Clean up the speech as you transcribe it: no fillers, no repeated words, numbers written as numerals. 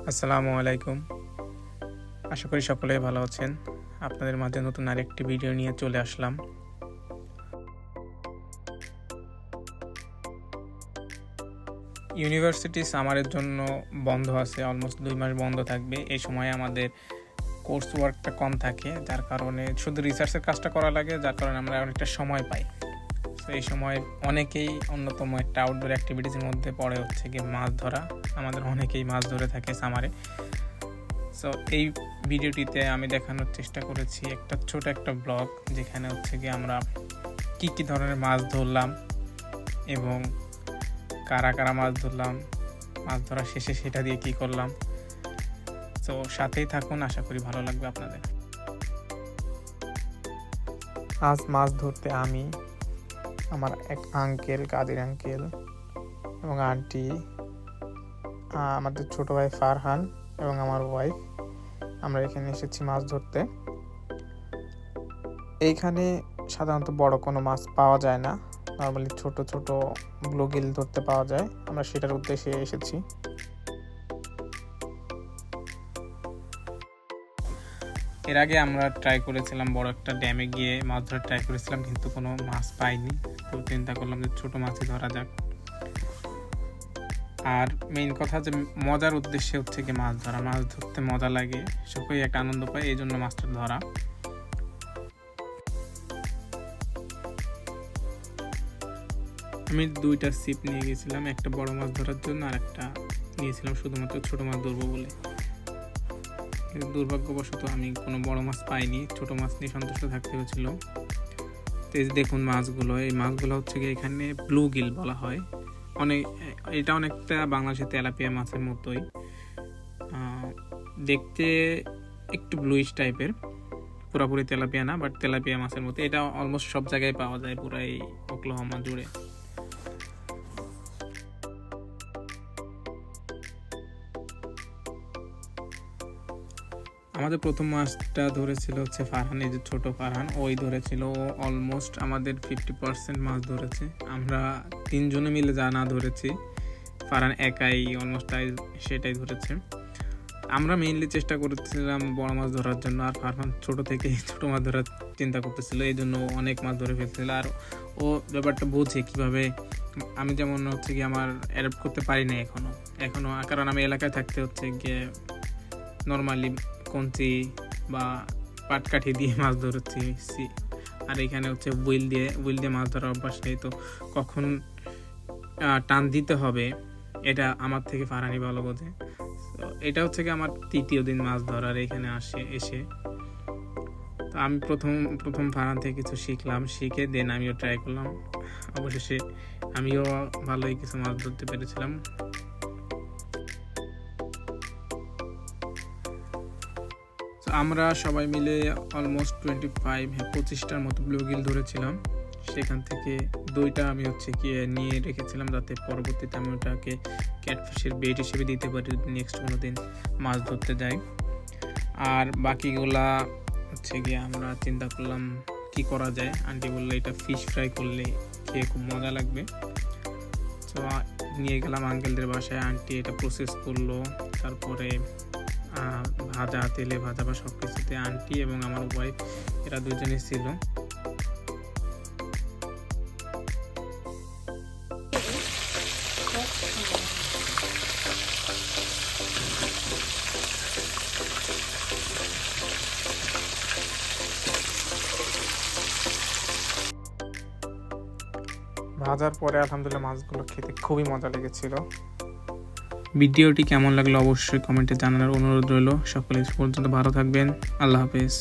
আসসালামু আলাইকুম। আশা করি সকলেই ভালো আছেন। আপনাদের মাঝে নতুন আরেকটি ভিডিও নিয়ে চলে আসলাম। ইউনিভার্সিটি সামারের জন্য বন্ধ আছে, অলমোস্ট 2 মাস বন্ধ থাকবে। এই সময় আমাদের কোর্স ওয়ার্কটা কম থাকে, যার কারণে শুধু রিসার্চের কাজটা করা লাগে, যার কারণে আমরা অনেকটা সময় পাই। তো এই সময় অনেকেই অন্যতম একটা আউটডোর অ্যাক্টিভিটিসের মধ্যে পড়ে হচ্ছে গিয়ে মাছ ধরা। আমাদের অনেকেই মাছ ধরে থাকে সামারে। সো এই ভিডিওটিতে আমি দেখানোর চেষ্টা করেছি একটা ছোট একটা ব্লগ, যেখানে হচ্ছে গিয়ে আমরা কী ধরনের মাছ ধরলাম এবং কারা কারা মাছ ধরলাম, মাছ ধরা শেষে সেটা দিয়ে কী করলাম। সো সাথেই থাকুন, আশা করি ভালো লাগবে আপনাদের। আজ মাছ ধরতে আমি, আমার এক আঙ্কেল, কাদের আঙ্কেল এবং আন্টি, আমাদের ছোট ভাই ফারহান এবং আমার ওয়াইফ, আমরা এখানে এসেছি মাছ ধরতে। এইখানে সাধারণত বড় কোনো মাছ পাওয়া যায় না, নর্মালি ছোট ছোট ব্লুগিল ধরতে পাওয়া যায়। আমরা সেটার উদ্দেশ্যে এসেছি। এর আগে আমরা ট্রাই করেছিলাম বড় একটা ড্যামে গিয়ে মাছ ধরার ট্রাই করেছিলাম, কিন্তু কোনো মাছ পাইনি। তো চিন্তা করলাম যে ছোট মাছই ধরা যাক। আর মেইন কথা যে মজার উদ্দেশ্যে হচ্ছে কি মাছ ধরা, মাছ ধরতে মজা লাগে, সকলেই একটা আনন্দ পায়, এই জন্য মাছটা ধরা। আমি 2টা ছিপ নিয়ে গেছিলাম, একটা বড় মাছ ধরার জন্য আর একটা নিয়েছিলাম শুধুমাত্র ছোট মাছ ধরবো বলে। কিন্তু দুর্ভাগ্যবশত আমি কোনো বড় মাছ পাইনি, ছোট মাছ নিয়ে সন্তুষ্ট থাকতে হয়েছিল। তো এই দেখুন মাছগুলো, এই মাছগুলো হচ্ছে কি এখানে ব্লু গিল বলা হয়। এটা অনেকটা বাংলাদেশের তেলাপিয়া মাছের মতোই দেখতে, একটু ব্লুইশ টাইপের, পুরোপুরি তেলাপিয়া না, বাট তেলাপিয়া মাছের মতো। এটা অলমোস্ট সব জায়গায় পাওয়া যায় পুরো এই ওকলাহোমা জুড়ে। আমাদের প্রথম মাছটা ধরেছিল হচ্ছে ফারহান, এই যে ছোট ফারহান, ওই ধরেছিল। ও অলমোস্ট আমাদের 50% মাছ ধরেছে। আমরা 3 জনে মিলে যা না ধরেছি, ফারহান একাই অলমোস্ট সেটাই ধরেছে। আমরা মেইনলি চেষ্টা করতেছিলাম বড় মাছ ধরার জন্য, আর ফারহান ছোট থেকেই ছোট মাছ ধরার চিন্তা করতেছিল, এই জন্য অনেক মাছ ধরে ফেলছিল। আর ও ব্যাপারটা বোঝে কীভাবে, আমি যেমন হচ্ছে কি আমার অ্যাডাপ্ট করতে পারি না এখনও, কারণ আমি এলাকায় থাকতে হচ্ছে গিয়ে নর্মালি কঞ্চি বা পাটকাঠি দিয়ে মাছ ধরছি, আর এখানে হচ্ছে হুইল দিয়ে মাছ ধরার অভ্যাস নেই। তো কখন টান দিতে হবে এটা আমার থেকে ফারহানি ভালো বোঝে। তো এটা হচ্ছে কি আমার 3য় দিন মাছ ধরার এখানে এসে। তো আমি প্রথম ফারহান থেকে কিছু শিখলাম, শিখে দেন আমিও ট্রাই করলাম। অবশেষে আমিও ভালোই কিছু মাছ ধরতে পেরেছিলাম। আমরা সবাই মিলে অলমোস্ট 25-25টার মতো ব্লুগিল ধরেছিলাম। সেখান থেকে 2টা আমি হচ্ছে গিয়ে নিয়ে রেখেছিলাম, যাতে পরবর্তীতে আমি ওটাকে ক্যাটফিশের বেট হিসেবে দিতে পারি যদি নেক্সট কোনো দিন মাছ ধরতে যাই। আর বাকিগুলা হচ্ছে গিয়ে আমরা চিন্তা করলাম কি করা যায়। আন্টি বললো এটা ফিশ ফ্রাই করলে খেয়ে খুব মজা লাগবে। তো নিয়ে গেলাম আঙ্কেলদের বাসায়, আন্টি এটা প্রসেস করলো, তারপরে ভাজা, তেলে ভাজা বা সব কিছুতে আন্টি এবং আমার ওয়াইফ এরা 2জনই ছিল। ভাজার পরে আলহামদুলিল্লাহ মাছগুলো খেতে খুবই মজা লেগেছিল। ভিডিওটি কেমন লাগলো অবশ্যই কমেন্টে জানানোর অনুরোধ রইল। সকলে পর্যন্ত ভালো থাকবেন। আল্লাহ হাফেজ।